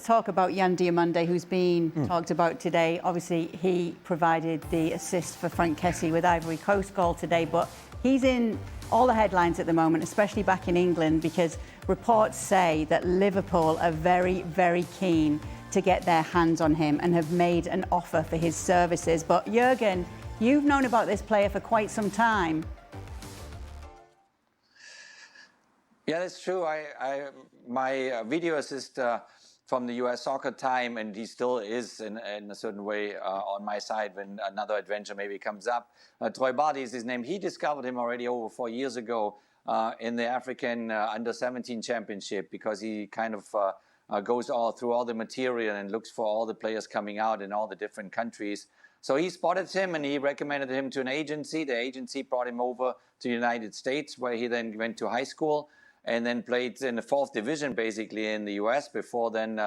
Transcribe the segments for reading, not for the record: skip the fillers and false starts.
let's talk about Yan Diomande, who's been talked about today. Obviously, he provided the assist for Frank Kessie with Ivory Coast goal today, but he's in all the headlines at the moment, especially back in England, because reports say that Liverpool are very, very keen to get their hands on him and have made an offer for his services. But Jürgen, you've known about this player for quite some time. Yeah, that's true. My video assist from the US soccer time, and he still is in a certain way on my side when another adventure maybe comes up. Troy Barty is his name. He discovered him already over 4 years ago in the African Under-17 Championship, because he kind of goes through all the material and looks for all the players coming out in all the different countries. So he spotted him and he recommended him to an agency. The agency brought him over to the United States, where he then went to high school and then played in the 4th division, basically, in the US, before then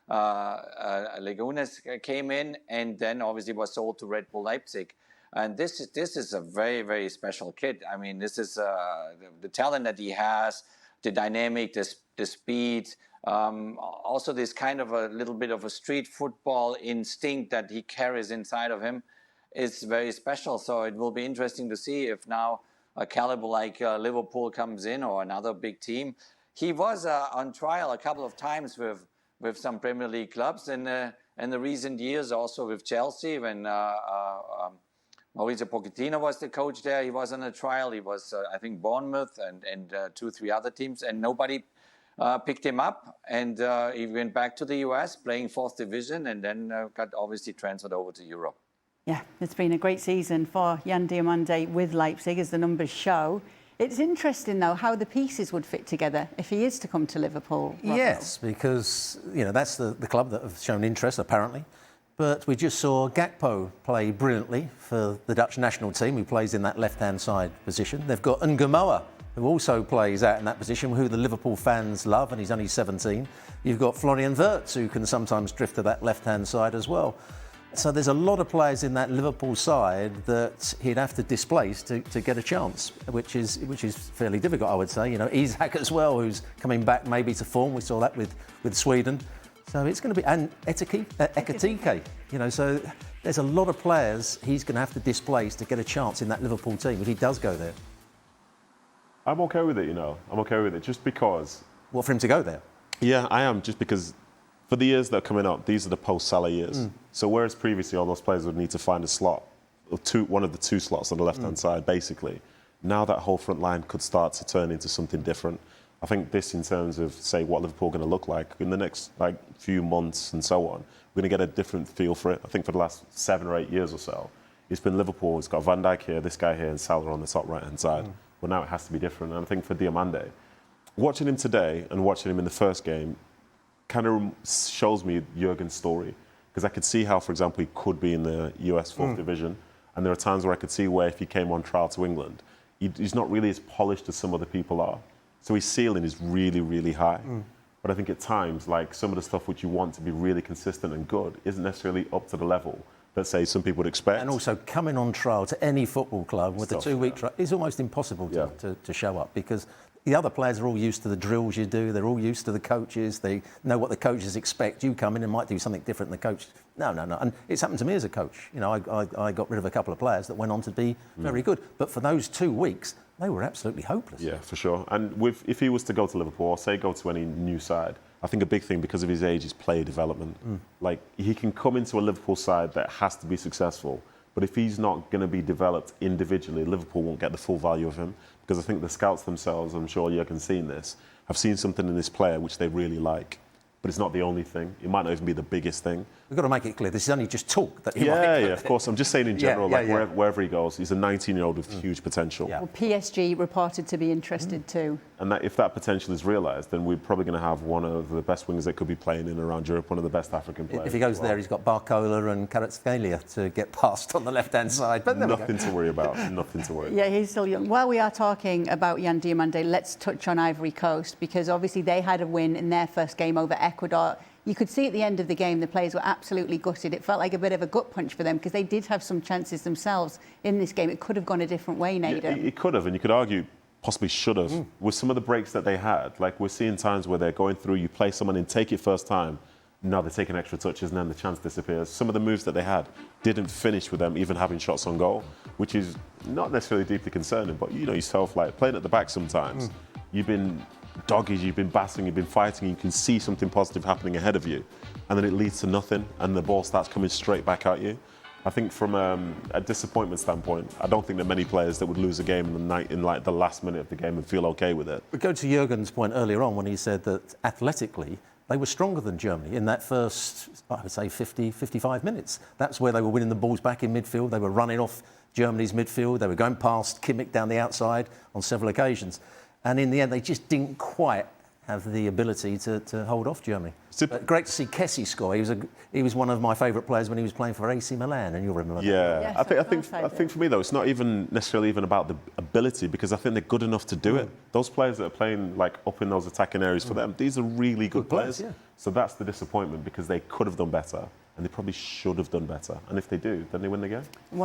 Lagunas came in, and then obviously was sold to Red Bull Leipzig. And this is a very, very special kid. I mean, this is the talent that he has, the dynamic, the speed, also this kind of a little bit of a street football instinct that he carries inside of him is very special. So it will be interesting to see if now a caliber like Liverpool comes in, or another big team. He was on trial a couple of times with some Premier League clubs in the recent years, also with Chelsea when Mauricio Pochettino was the coach there. He was on a trial. He was, I think, Bournemouth and 2-3 other teams, and nobody picked him up. And he went back to the US, playing 4th division, and then got obviously transferred over to Europe. Yeah, it's been a great season for Yan Diomande with Leipzig, as the numbers show. It's interesting, though, how the pieces would fit together if he is to come to Liverpool. Robert. Yes, because, that's the club that have shown interest, apparently. But we just saw Gakpo play brilliantly for the Dutch national team, who plays in that left-hand side position. They've got Onuoha, who also plays out in that position, who the Liverpool fans love, and he's only 17. You've got Florian Wirtz, who can sometimes drift to that left-hand side as well. So there's a lot of players in that Liverpool side that he'd have to displace to get a chance, which is fairly difficult, I would say. Isak as well, who's coming back maybe to form. We saw that with Sweden. So it's going to be, and Ekitike, so there's a lot of players he's going to have to displace to get a chance in that Liverpool team if he does go there. I'm okay with it, I'm okay with it, just because. What, for him to go there? Yeah, I am, just because for the years that are coming up, these are the post-Salah years. So whereas previously all those players would need to find a slot, one of the 2 slots on the left-hand side, basically, now that whole front line could start to turn into something different. I think this, in terms of, say, what Liverpool are going to look like in the next few months and so on, we're going to get a different feel for it. I think for the last 7 or 8 years or so, it's been Liverpool. It's got Van Dijk here, this guy here, and Salah on the top right-hand side. Well, now it has to be different. And I think for Diomande, watching him today and watching him in the first game kind of shows me Jürgen's story, because I could see how, for example, he could be in the US 4th division, and there are times where I could see where if he came on trial to England, he's not really as polished as some other people are. So his ceiling is really, really high. But I think at times, some of the stuff which you want to be really consistent and good isn't necessarily up to the level that, say, some people would expect. And also coming on trial to any football club with a 2-week trial is almost impossible to show up, because the other players are all used to the drills you do. They're all used to the coaches. They know what the coaches expect. You come in and might do something different than the coach. No. And it's happened to me as a coach. I got rid of a couple of players that went on to be very good. But for those 2 weeks, they were absolutely hopeless. Yeah, for sure. And if he was to go to Liverpool, or say go to any new side, I think a big thing, because of his age, is player development. He can come into a Liverpool side that has to be successful, but if he's not going to be developed individually, Liverpool won't get the full value of him. Because I think the scouts themselves, I'm sure Jürgen's seen this, have seen something in this player which they really like. But it's not the only thing. It might not even be the biggest thing. We've got to make it clear, this is only just talk. That yeah, of course. I'm just saying in general, wherever he goes, he's a 19-year-old with huge potential. Well, PSG reported to be interested too. And if that potential is realised, then we're probably going to have one of the best wingers that could be playing in and around Europe, one of the best African players. If he goes there, he's got Barcola and Kvaratskhelia to get past on the left-hand side. But nothing to worry about, nothing to worry about. Yeah, he's still young. While we are talking about Yan Diomande, let's touch on Ivory Coast, because obviously they had a win in their first game over Ecuador. You could see at the end of the game the players were absolutely gutted. It felt like a bit of a gut punch for them, because they did have some chances themselves in this game. It could have gone a different way, Nedum. Yeah, it could have, and you could argue possibly should have. With some of the breaks that they had, we're seeing times where they're going through, you play someone in, take it first time, no, they're taking extra touches and then the chance disappears. Some of the moves that they had didn't finish with them even having shots on goal, which is not necessarily deeply concerning, but you know yourself, like playing at the back sometimes, you've been dogged, you've been battling, you've been fighting, you can see something positive happening ahead of you, and then it leads to nothing and the ball starts coming straight back at you. I think from a disappointment standpoint, I don't think there are many players that would lose a game in like the last minute of the game and feel okay with it. But go to Jürgen's point earlier on when he said that athletically they were stronger than Germany in that first, I would say, 50, 55 minutes. That's where they were winning the balls back in midfield. They were running off Germany's midfield. They were going past Kimmich down the outside on several occasions. And in the end, they just didn't quite have the ability to hold off Germany. Great to see Kessie score. He was one of my favourite players when he was playing for AC Milan, and you'll remember that. Yeah, Yes, I think for me though, it's not even necessarily even about the ability, because I think they're good enough to do it. Those players that are playing like up in those attacking areas for them, these are really good players. Yeah. So that's the disappointment, because they could have done better and they probably should have done better. And if they do, then they win the game.